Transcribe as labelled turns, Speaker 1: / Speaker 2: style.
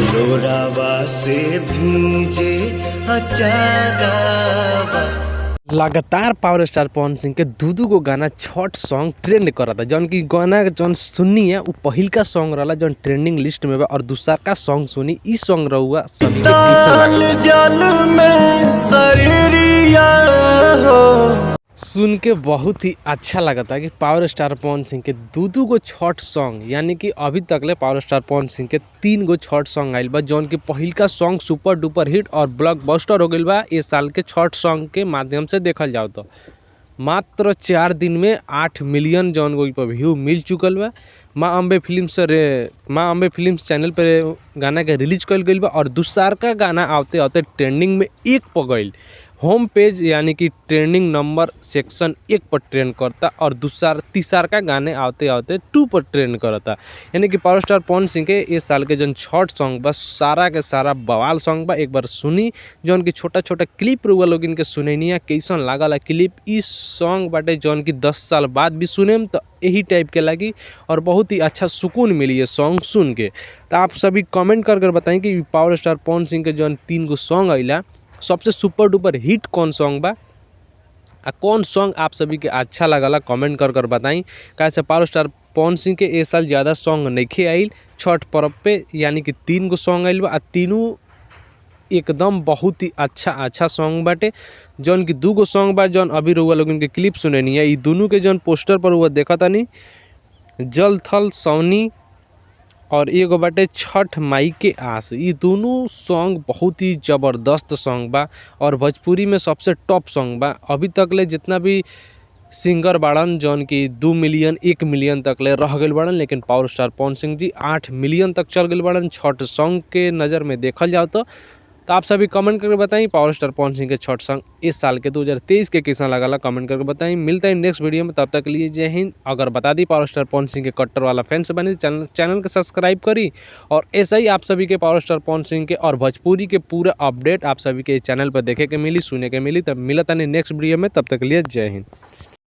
Speaker 1: लोरावा से भीजे अचारावा।
Speaker 2: लगातार पावर स्टार पवन सिंह के दू गो गाना छठ सॉन्ग ट्रेंड करता। जौन की गाना जौन सुननी है वो पहिल का सॉन्ग रहा जौन ट्रेंडिंग लिस्ट में बा, और दूसरा का सॉन्ग सुनी ई सॉन्ग रहुआ सभी के कैसा लागल
Speaker 1: जल में शरीरिया हो।
Speaker 2: सुन के बहुत ही अच्छा लगता कि पावर स्टार पवन सिंह के दू गो छठ सॉन्ग, यानी कि अभी तक ले पावर स्टार पवन सिंह के 3 गो छठ सॉन्ग आइल बा। जौन की पहिल का सॉन्ग सुपर डुपर हिट और ब्लॉकबस्टर हो गइल बा। इस साल के छठ सॉन्ग के माध्यम से देखल जाओ तो मात्र 4 दिन में 8 मिलियन जौन गो पर व्यू मिल चुकल बा। माँ अम्बे फिल्म्स चैनल पर गाना के रिलीज कल गइल बा, और दूसरा का गाना आते आते ट्रेंडिंग में 1 पर गइल। होम पेज यानी कि ट्रेंडिंग नंबर सेक्शन 1 पर ट्रेंड करता, और तीसरा का गाने आते आते 2 पर ट्रेंड करता। यानी कि पावर स्टार पवन सिंह के इस साल के जौन छठ सॉन्ग बस सारा के सारा बवाल सॉन्ग बा। एक बार सुनी जौन की छोटा छोटा क्लिप रुआ लोग इनके सुनैनी है, कैसन लागल है क्लिप। इस सॉन्ग बाटे जौन की 10 साल बाद भी सुने तो यही टाइप के लगी, और बहुत ही अच्छा सुकून मिली है सॉन्ग सुन के। तो आप सभी कमेंट कर बताएं कि पावर स्टार पवन सिंह के जौन 3 गो सॉन्ग अइला सबसे सुपर डुपर हिट कौन सॉन्ग बा, कौन सॉन्ग आप सभी के अच्छा लगला कमेंट कर बताई। कैसे पावर स्टार पवन सिंह के इस साल ज़्यादा सॉन्ग नहीं आइल छठ पर्व पे, यानी कि 3 गो सॉन्ग आइल बा, तीनों एकदम बहुत ही अच्छा सॉन्ग बाटे। जौन की 2 गो सॉन्ग बा जौन अभी रउआ लोग इनके क्लिप सुनेनी है, ये दोनों के जौन पोस्टर पर हुआ देखा तानी जल थल सौनी, और एगो बाटे छठ माई के आस। ये दोनों सॉन्ग बहुत ही ज़बरदस्त सॉन्ग बा, और भोजपुरी में सबसे टॉप सॉन्ग बा। अभी तक ले जितना भी सिंगर बाड़न जौन की 2 मिलियन 1 मिलियन तक ले रह गए बाड़न, लेकिन power star Pawan Singh ji 8 million तक चल गए बाड़न छठ सॉन्ग के नज़र में देखल जाओ तो। आप सभी कमेंट करके बताएं पावर स्टार पवन सिंह के छठ सॉन्ग इस साल के 2023 के कैसा लगा कमेंट करके बताएं। मिलता है नेक्स्ट वीडियो में, तब तक के लिए जय हिंद। अगर बता the power star Pawan Singh के कट्टर वाला फैंस बने चैनल को सब्सक्राइब करी, और ऐसा ही आप सभी के पावर स्टार पवन सिंह के और भोजपुरी के पूरा अपडेट आप सभी के चैनल पर देखे के मिली सुने के मिली। तब मिलता नहीं नेक्स्ट वीडियो में, तब तक के लिए जय हिंद।